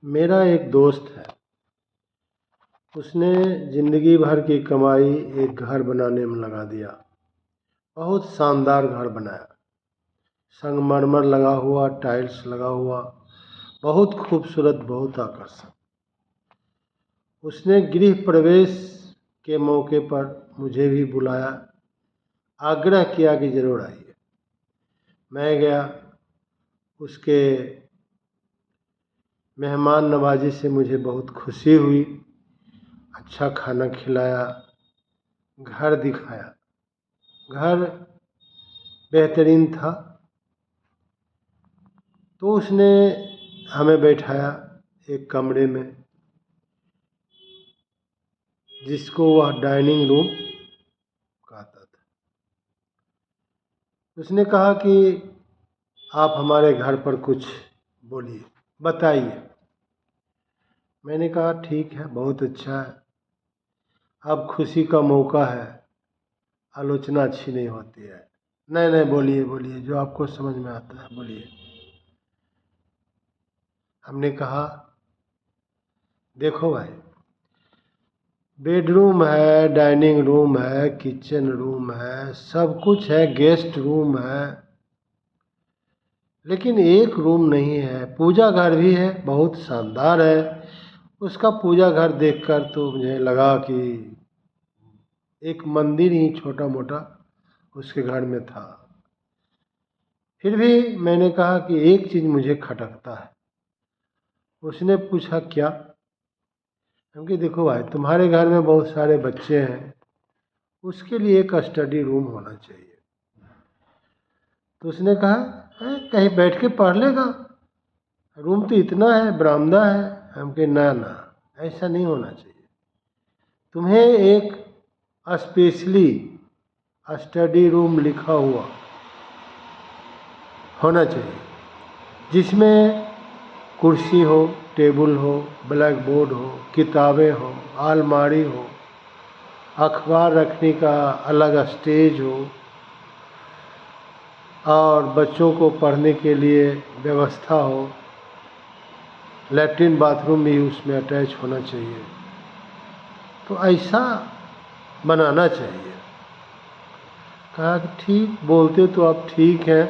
मेरा एक दोस्त है। उसने ज़िंदगी भर की कमाई एक घर बनाने में लगा दिया। बहुत शानदार घर बनाया, संगमरमर लगा हुआ, टाइल्स लगा हुआ, बहुत खूबसूरत, बहुत आकर्षक। उसने गृह प्रवेश के मौके पर मुझे भी बुलाया, आग्रह किया कि ज़रूर आइए। मैं गया। उसके मेहमान नवाजी से मुझे बहुत खुशी हुई। अच्छा खाना खिलाया, घर दिखाया। घर बेहतरीन था। तो उसने हमें बैठाया एक कमरे में, जिसको वह डाइनिंग रूम कहता था। उसने कहा कि आप हमारे घर पर कुछ बोलिए, बताइए। मैंने कहा ठीक है, बहुत अच्छा है। अब खुशी का मौका है, आलोचना अच्छी नहीं होती है। नहीं नहीं, बोलिए बोलिए, जो आपको समझ में आता है बोलिए। हमने कहा देखो भाई, बेडरूम है, डाइनिंग रूम है, किचन रूम है, सब कुछ है, गेस्ट रूम है, लेकिन एक रूम नहीं है। पूजा घर भी है, बहुत शानदार है। उसका पूजा घर देखकर तो मुझे लगा कि एक मंदिर ही छोटा मोटा उसके घर में था। फिर भी मैंने कहा कि एक चीज़ मुझे खटकता है। उसने पूछा क्या? क्योंकि देखो भाई, तुम्हारे घर में बहुत सारे बच्चे हैं, उसके लिए एक स्टडी रूम होना चाहिए। तो उसने कहा कहीं बैठ के पढ़ लेगा, रूम तो इतना है, बरामदा है। हम कहे ना ना, ऐसा नहीं होना चाहिए। तुम्हें एक स्पेशली स्टडी रूम लिखा हुआ होना चाहिए, जिसमें कुर्सी हो, टेबल हो, ब्लैक बोर्ड हो, किताबें हो, अलमारी हो, अखबार रखने का अलग स्टेज हो, और बच्चों को पढ़ने के लिए व्यवस्था हो। लैट्रिन बाथरूम भी उसमें अटैच होना चाहिए। तो ऐसा बनाना चाहिए। कहा कि ठीक बोलते तो आप ठीक हैं,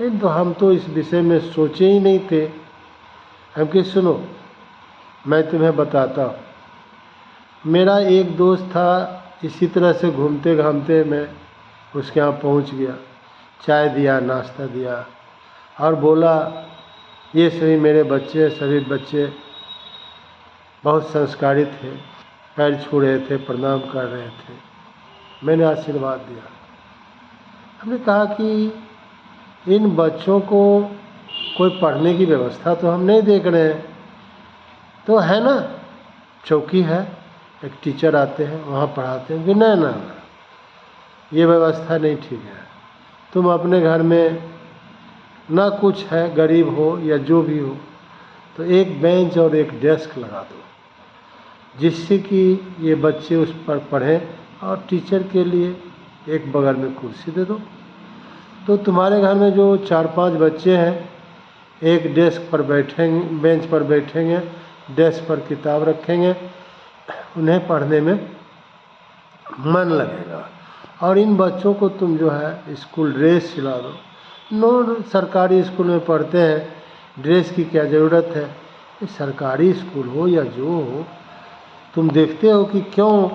लेकिन तो हम तो इस विषय में सोचे ही नहीं थे। हम कि सुनो, मैं तुम्हें बताता हूँ। मेरा एक दोस्त था, इसी तरह से घूमते घामते मैं उसके यहाँ पहुँच गया। चाय दिया, नाश्ता दिया, और बोला ये सभी मेरे बच्चे, सभी बच्चे बहुत संस्कारी थे, पैर छू रहे थे, प्रणाम कर रहे थे। मैंने आशीर्वाद दिया। हमने कहा कि इन बच्चों को कोई पढ़ने की व्यवस्था तो हम नहीं देख रहे हैं, तो है ना, चौकी है, एक टीचर आते हैं, वहाँ पढ़ाते हैं। कि नहीं ना, ये व्यवस्था नहीं ठीक है। तुम अपने घर में ना कुछ है, गरीब हो या जो भी हो, तो एक बेंच और एक डेस्क लगा दो, जिससे कि ये बच्चे उस पर पढ़ें, और टीचर के लिए एक बगल में कुर्सी दे दो। तो तुम्हारे घर में जो 4-5 बच्चे हैं, एक डेस्क पर बैठेंगे, बेंच पर बैठेंगे, डेस्क पर किताब रखेंगे, उन्हें पढ़ने में मन लगेगा। और इन बच्चों को तुम जो है स्कूल ड्रेस सिला दो। नो, सरकारी स्कूल में पढ़ते हैं, ड्रेस की क्या ज़रूरत है? ये सरकारी स्कूल हो या जो हो, तुम देखते हो कि क्यों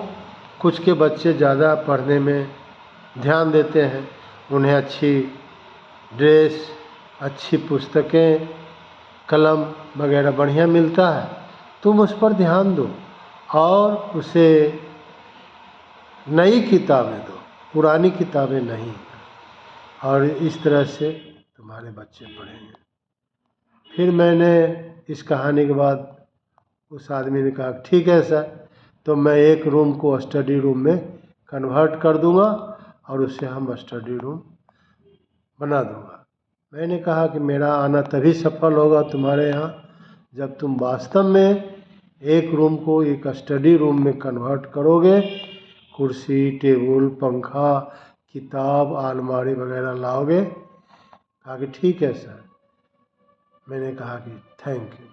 कुछ के बच्चे ज़्यादा पढ़ने में ध्यान देते हैं। उन्हें अच्छी ड्रेस, अच्छी पुस्तकें, कलम वगैरह बढ़िया मिलता है। तुम उस पर ध्यान दो और उसे नई किताबें दो, पुरानी किताबें नहीं। और इस तरह से तुम्हारे बच्चे पढ़ेंगे। फिर मैंने इस कहानी के बाद उस आदमी ने कहा ठीक है सर, तो मैं एक रूम को स्टडी रूम में कन्वर्ट कर दूंगा और उसे हम स्टडी रूम बना दूंगा। मैंने कहा कि मेरा आना तभी सफल होगा तुम्हारे यहाँ, जब तुम वास्तव में एक रूम को एक स्टडी रूम में कन्वर्ट करोगे, कुर्सी, टेबल, पंखा, किताब, अलमारी वगैरह लाओगे। कहा कि ठीक है सर। मैंने कहा कि थैंक यू।